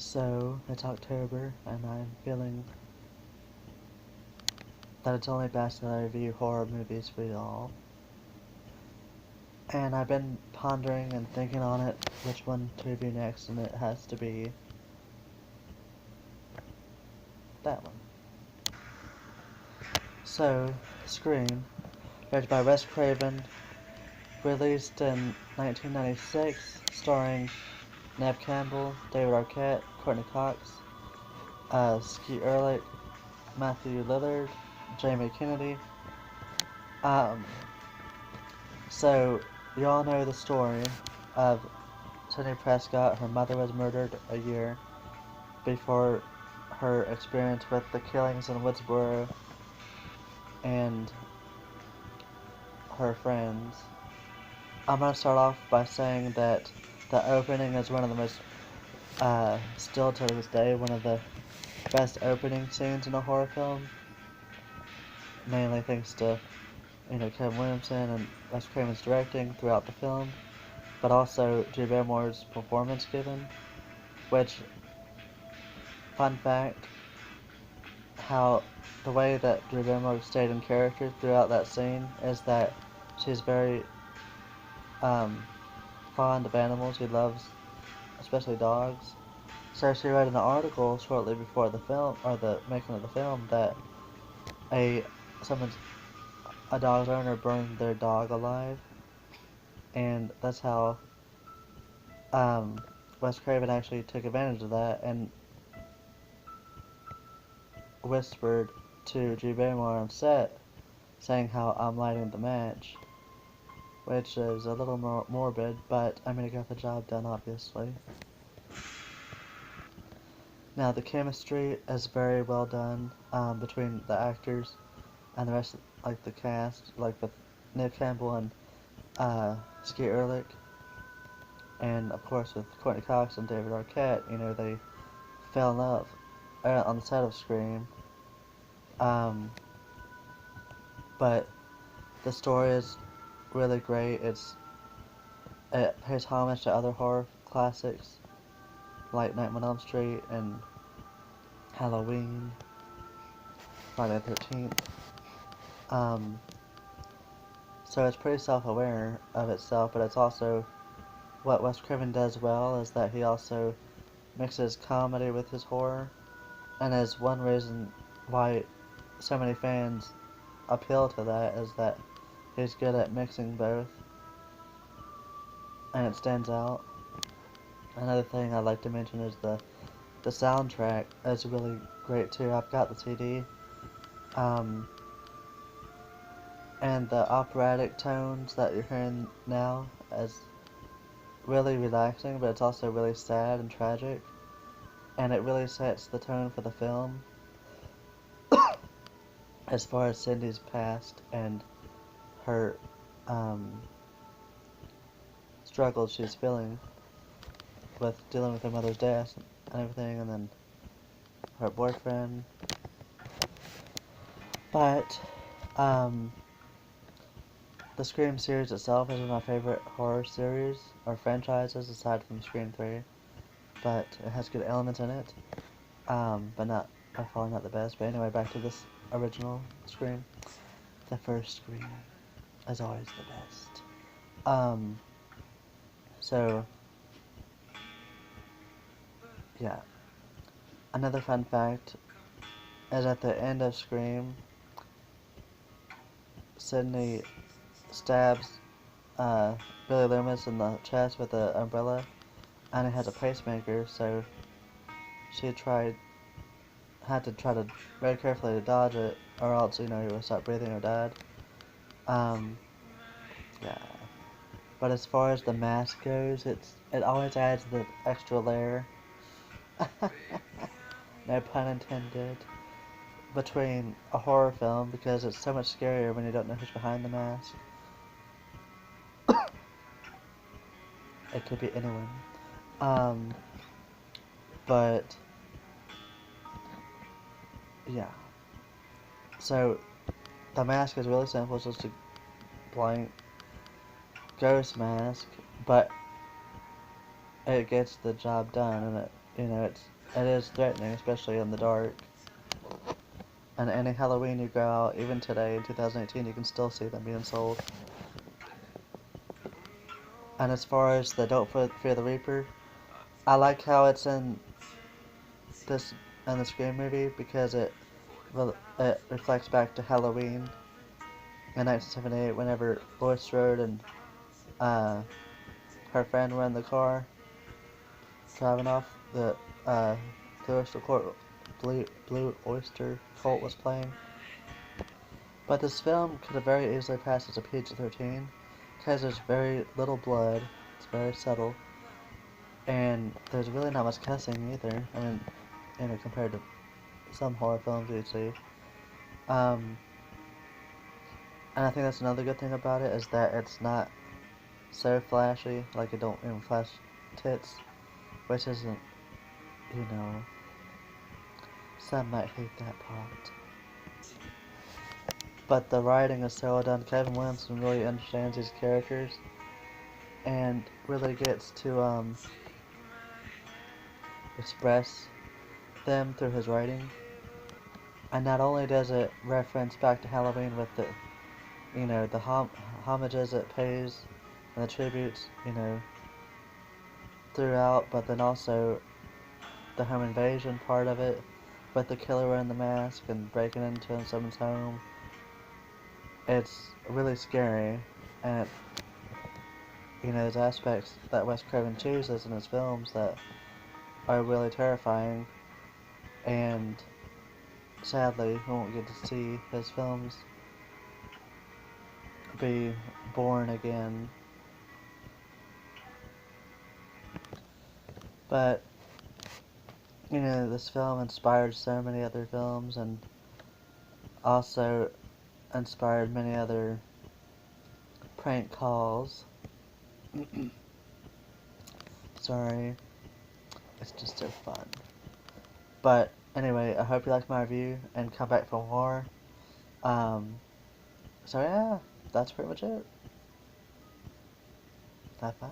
So, it's October, and I'm feeling that it's only best that I review horror movies for y'all. And I've been pondering and thinking on it, which one to review next, and it has to be that one. So, Scream, directed by Wes Craven, released in 1996, starring Neve Campbell, David Arquette, Courtney Cox, Skeet Ulrich, Matthew Lillard, Jamie Kennedy. Um, so, y'all know the story of Sidney Prescott. Her mother was murdered a year before her experience with the killings in Woodsboro and her friends. I'm going to start off by saying that the opening is one of the most, still to this day, one of the best opening scenes in a horror film. Mainly thanks to, Kevin Williamson and Wes Craven's directing throughout the film, but also Drew Barrymore's performance given, which, fun fact, how the way that Drew Barrymore stayed in character throughout that scene is that she's very fond of animals. She loves, especially dogs. So she read in an article shortly before the film, or the making of the film, that a someone's a dog's owner burned their dog alive, and that's how Wes Craven actually took advantage of that and whispered to Drew Barrymore on set, saying how I'm lighting the match, which is a little more morbid, but I mean, it got the job done, obviously. Now, the chemistry is very well done between the actors and the rest of, like, the cast, like with Neve Campbell and Skeet Ulrich, and of course with Courtney Cox and David Arquette. They fell in love on the set of Scream. But the story is really great. It pays homage to other horror classics like Nightmare on Elm Street and Halloween, Friday the 13th. So it's pretty self-aware of itself, but it's also what Wes Craven does well is that he also mixes comedy with his horror, and is one reason why so many fans appeal to that is that he's good at mixing both, and it stands out. Another thing I'd like to mention is the soundtrack is really great too. I've got the CD, and the operatic tones that you're hearing now is really relaxing, but it's also really sad and tragic, and it really sets the tone for the film as far as Cindy's past and her struggles she's feeling with dealing with her mother's death and everything, and then her boyfriend. But the Scream series itself is one of my favorite horror series or franchises aside from Scream 3, but it has good elements in it, but not by far not the best. But anyway, back to this original Scream. The first Scream is always the best. So yeah. Another fun fact is at the end of Scream, Sydney stabs Billy Loomis in the chest with an umbrella, and it has a pacemaker, so she had to try to very carefully to dodge it, or else, he would stop breathing or died. Yeah. But as far as the mask goes, it always adds the extra layer. No pun intended. Between a horror film, because it's so much scarier when you don't know who's behind the mask. It could be anyone. But yeah. So the mask is really simple. It's just a blank ghost mask, but it gets the job done, and it You know, it is threatening, especially in the dark. And any Halloween you go out, even today in 2018, you can still see them being sold. And as far as the Don't Fear the Reaper, I like how it's this in the Scream movie because it reflects back to Halloween in 1978, whenever Laurie Strode and uh, her friend were in the car driving off. The Blue Oyster Cult, Blue Oyster Cult was playing. But this film could have very easily passed as a PG-13 because there's very little blood. It's very subtle, and there's really not much cussing either. I mean, compared to some horror films you'd see. Um, and I think that's another good thing about it is that it's not so flashy. Like it don't even flash tits, which isn't, you know, some might hate that part. But the writing is so well done. Kevin Williamson really understands these characters and really gets to express them through his writing. And not only does it reference back to Halloween with the, the homages it pays and the tributes, throughout, but then also the home invasion part of it with the killer wearing the mask and breaking into someone's home. It's really scary, and there's aspects that Wes Craven chooses in his films that are really terrifying, and sadly, we won't get to see his films be born again. But, this film inspired so many other films and also inspired many other prank calls. Sorry, it's just so fun. But anyway, I hope you liked my review and come back for more. So yeah, that's pretty much it. Have fun.